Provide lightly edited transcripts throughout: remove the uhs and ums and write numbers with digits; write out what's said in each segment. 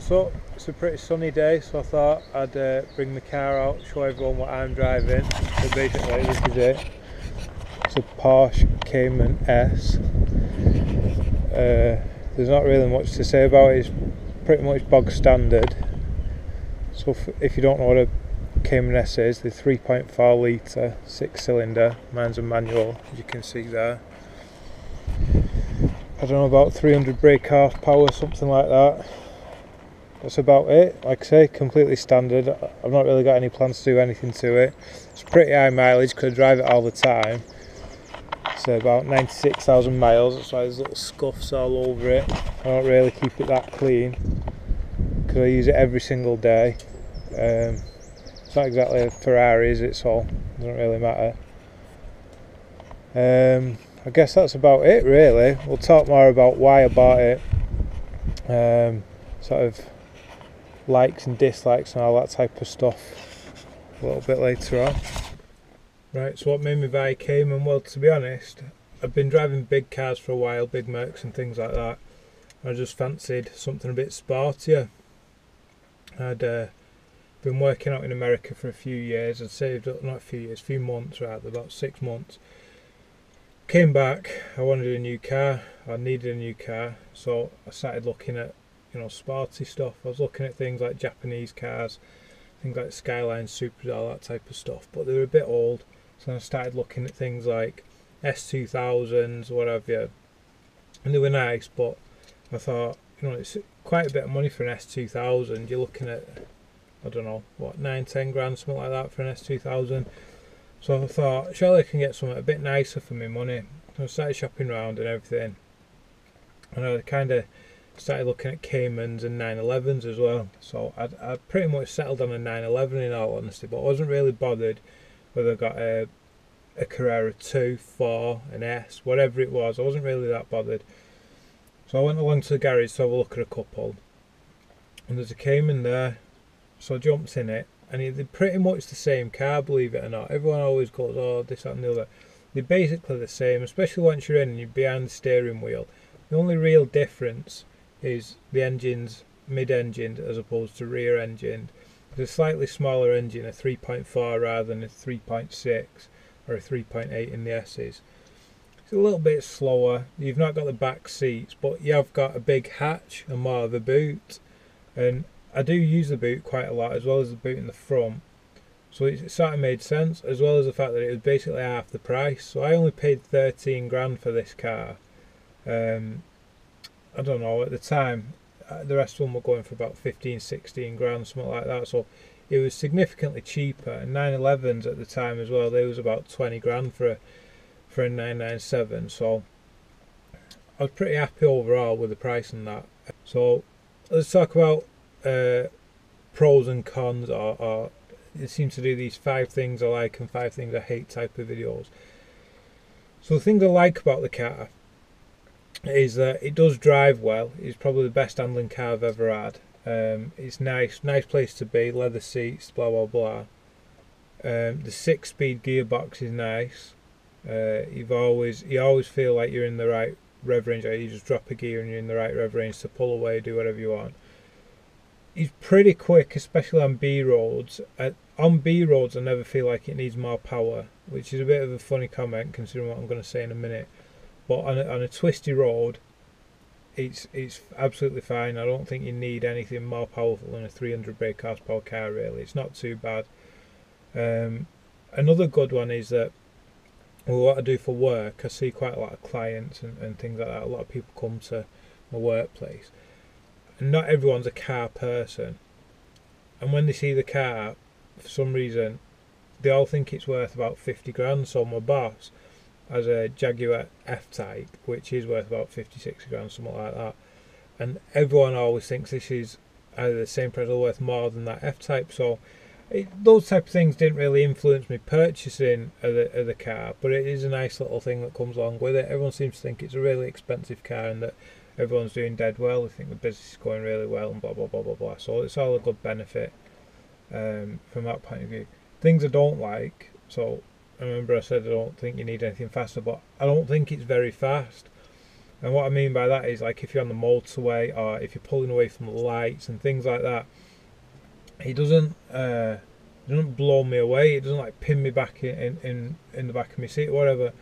What's up? It's a pretty sunny day, so I thought I'd bring the car out, show everyone what I'm driving. So basically this is it. It's a Porsche Cayman S. There's not really much to say about it. It's pretty much bog standard. So if you don't know what a Cayman S is, the 3.4 litre 6-cylinder, mine's a manual, as you can see there. I don't know, about 300 brake horsepower, something like that. That's about it. Like I say, completely standard. I've not really got any plans to do anything to it. It's pretty high mileage because I drive it all the time. It's about 96,000 miles. That's why there's little scuffs all over it. I don't really keep it that clean because I use it every single day. It's not exactly a Ferrari, is it? So it doesn't really matter. I guess that's about it, really. We'll talk more about why I bought it. Sort of likes and dislikes and all that type of stuff a little bit later on. Right, so what made me buy a Cayman? Well, to be honest, I've been driving big cars for a while, big Mercs and things like that. I just fancied something a bit sportier. I'd been working out in America for a few years. I'd saved up, not a few years, a few months rather, about 6 months. Came back, I wanted a new car, I needed a new car, so I started looking at, sporty stuff. I was looking at things like Japanese cars, things like Skyline Supers, all that type of stuff, but they were a bit old, so I started looking at things like S2000s, what have you, and they were nice, but I thought, it's quite a bit of money for an S2000. You're looking at, I don't know, what, 9-10 grand, something like that for an S2000. So I thought, surely I can get something a bit nicer for my money. So I started shopping around and everything. And I kind of started looking at Caymans and 911s as well. So I pretty much settled on a 911 in all honesty, but I wasn't really bothered whether I got a Carrera 2, 4, an S, whatever it was. I wasn't really that bothered. So I went along to the garage to have a look at a couple. And there's a Cayman there. So I jumped in it. And they're pretty much the same car, believe it or not. Everyone always goes, oh, this, that and the other. They're basically the same, especially once you're in and you're behind the steering wheel. The only real difference is the engine's mid-engined as opposed to rear-engined. It's a slightly smaller engine, a 3.4 rather than a 3.6 or a 3.8 in the S's. It's a little bit slower. You've not got the back seats, but you have got a big hatch and more of a boot. And I do use the boot quite a lot, as well as the boot in the front. So it sort of made sense, as well as the fact that it was basically half the price. So I only paid 13 grand for this car. I don't know, at the time, the rest of them were going for about 15, 16 grand, something like that. So it was significantly cheaper. And 911s at the time as well, they was about 20 grand for a 997. So I was pretty happy overall with the price and that. So let's talk about pros and cons, or it seems to do these 5 things I like and 5 things I hate type of videos. So the things I like about the car is that it does drive well. It's probably the best handling car I've ever had. It's nice place to be, leather seats, blah blah blah. The 6-speed gearbox is nice. You always feel like you're in the right rev range. You just drop a gear and you're in the right rev range to pull away, do whatever you want. He's pretty quick, especially on B roads. On B roads, I never feel like it needs more power, which is a bit of a funny comment considering what I'm going to say in a minute. But on a twisty road, it's absolutely fine. I don't think you need anything more powerful than a 300 brake horsepower car. Really, it's not too bad. Another good one is that what I do for work, I see quite a lot of clients and things like that. A lot of people come to my workplace. Not everyone's a car person, and when they see the car, for some reason they all think it's worth about 50 grand. So my boss has a Jaguar F-Type which is worth about 50-60 grand, something like that, and everyone always thinks this is either the same price or worth more than that F-Type. So those type of things didn't really influence me purchasing of the car, but it is a nice little thing that comes along with it. Everyone seems to think it's a really expensive car and that everyone's doing dead well. They think the business is going really well and blah blah blah blah blah. So it's all a good benefit from that point of view. Things I don't like. So I remember I said I don't think you need anything faster, but I don't think it's very fast. And what I mean by that is, like, if you're on the motorway or if you're pulling away from the lights and things like that, it doesn't blow me away. It doesn't like pin me back in the back of my seat or whatever.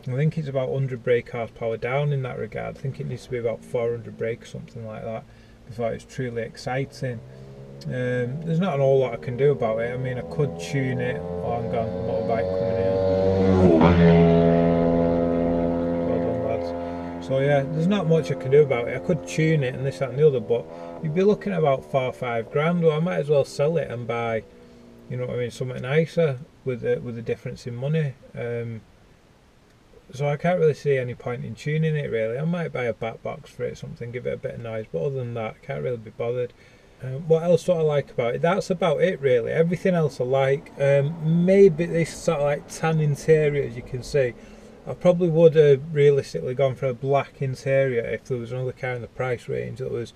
I think it's about 100 brake horsepower down in that regard. I think it needs to be about 400 brake or something like that before it's truly exciting. There's not an whole lot I can do about it. I mean, I could tune it. Oh, I'm gone. Motorbike coming in. Well done, lads. So yeah, there's not much I can do about it. I could tune it and this, that and the other, but you'd be looking at about 4 or 5 grand. Well, I might as well sell it and buy, you know what I mean, something nicer with a difference in money. So I can't really see any point in tuning it really. I might buy a back box for it, something, give it a bit of noise, but other than that, I can't really be bothered. What else do I like about it? That's about it really. Everything else I like. Maybe this sort of like tan interior, as you can see. I probably would have realistically gone for a black interior if there was another car in the price range that was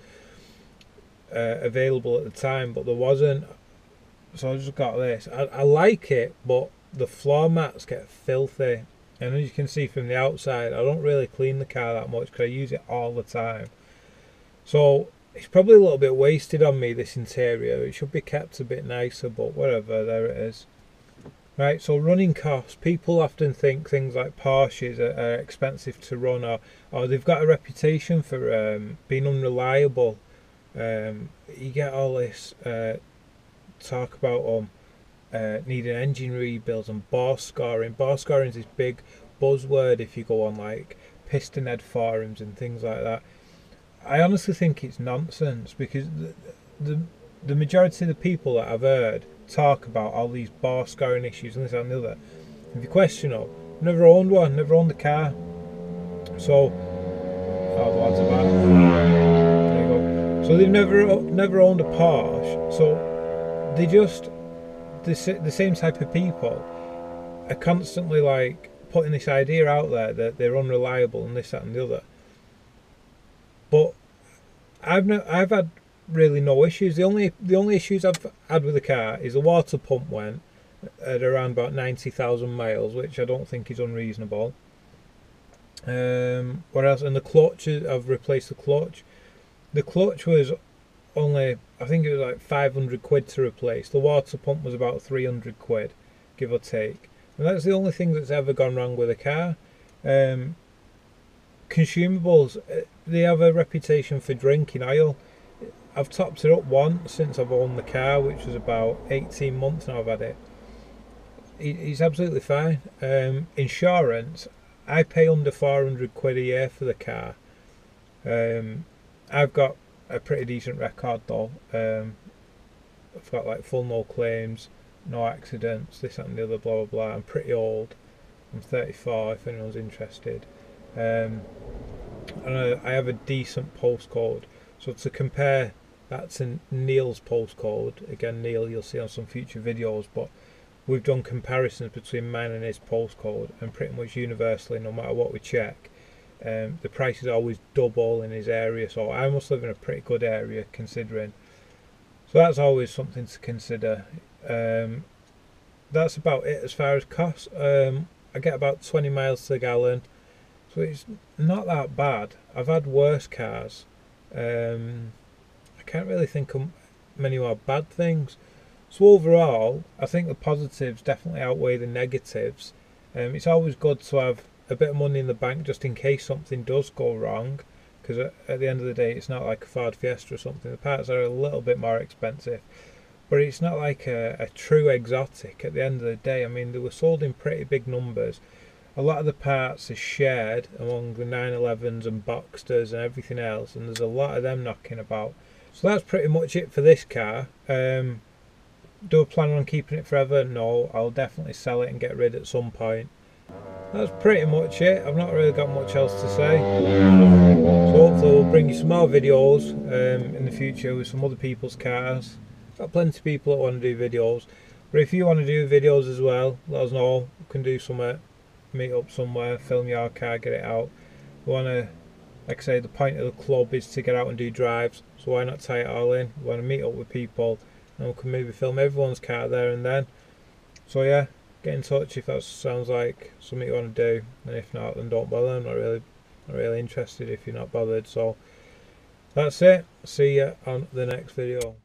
available at the time, but there wasn't. So I just got this. I like it, but the floor mats get filthy. And as you can see from the outside, I don't really clean the car that much because I use it all the time. So it's probably a little bit wasted on me, this interior. It should be kept a bit nicer, but whatever, there it is. Right, so running costs. People often think things like Porsches are expensive to run, or they've got a reputation for being unreliable. You get all this talk about needing engine rebuilds and bore scoring. Bore scoring is this big buzzword if you go on like piston head forums and things like that. I honestly think it's nonsense, because the majority of the people that I've heard talk about all these bore scoring issues and this and the other, if you question them, never owned one, never owned a car. So, oh, the lads are back. There you go. So they've never owned a Porsche. So they just, the same type of people are constantly like putting this idea out there that they're unreliable and this, that and the other. But I've had really no issues. The only issues I've had with the car is the water pump went at around about 90,000 miles, which I don't think is unreasonable. What else? And the clutch, I've replaced the clutch. The clutch was only, I think it was like 500 quid to replace. The water pump was about 300 quid, give or take. And that's the only thing that's ever gone wrong with a car. Consumables, they have a reputation for drinking oil. I've topped it up once since I've owned the car, which was about 18 months now I've had it. It's absolutely fine. Insurance, I pay under 400 quid a year for the car. I've got a pretty decent record though. I've got like full no claims, no accidents, this and the other, blah blah blah. I'm pretty old. I'm 34 if anyone's interested. And I have a decent postcode. So to compare that to Neil's postcode, again Neil you'll see on some future videos, but we've done comparisons between mine and his postcode, and pretty much universally, no matter what we check, the price is always double in his area. So I must live in a pretty good area considering. So that's always something to consider. That's about it as far as costs. I get about 20 miles to the gallon, so it's not that bad. I've had worse cars. I can't really think of many more bad things. So overall, I think the positives definitely outweigh the negatives. It's always good to have a bit of money in the bank just in case something does go wrong, because at the end of the day it's not like a Ford Fiesta or something. The parts are a little bit more expensive, but it's not like a true exotic at the end of the day. I mean, they were sold in pretty big numbers. A lot of the parts are shared among the 911s and Boxsters and everything else, and there's a lot of them knocking about. So that's pretty much it for this car. Do I plan on keeping it forever? No, I'll definitely sell it and get rid at some point. That's pretty much it. I've not really got much else to say. So hopefully we'll bring you some more videos in the future with some other people's cars. Got plenty of people that want to do videos, but if you want to do videos as well, let us know. We can do something, meet up somewhere, film your car, get it out. We want to, like I say, the point of the club is to get out and do drives, so why not tie it all in? We want to meet up with people and we can maybe film everyone's car there and then. So yeah, get in touch if that sounds like something you want to do, and if not, then don't bother. I'm not really not really interested if you're not bothered. So that's it. See you on the next video.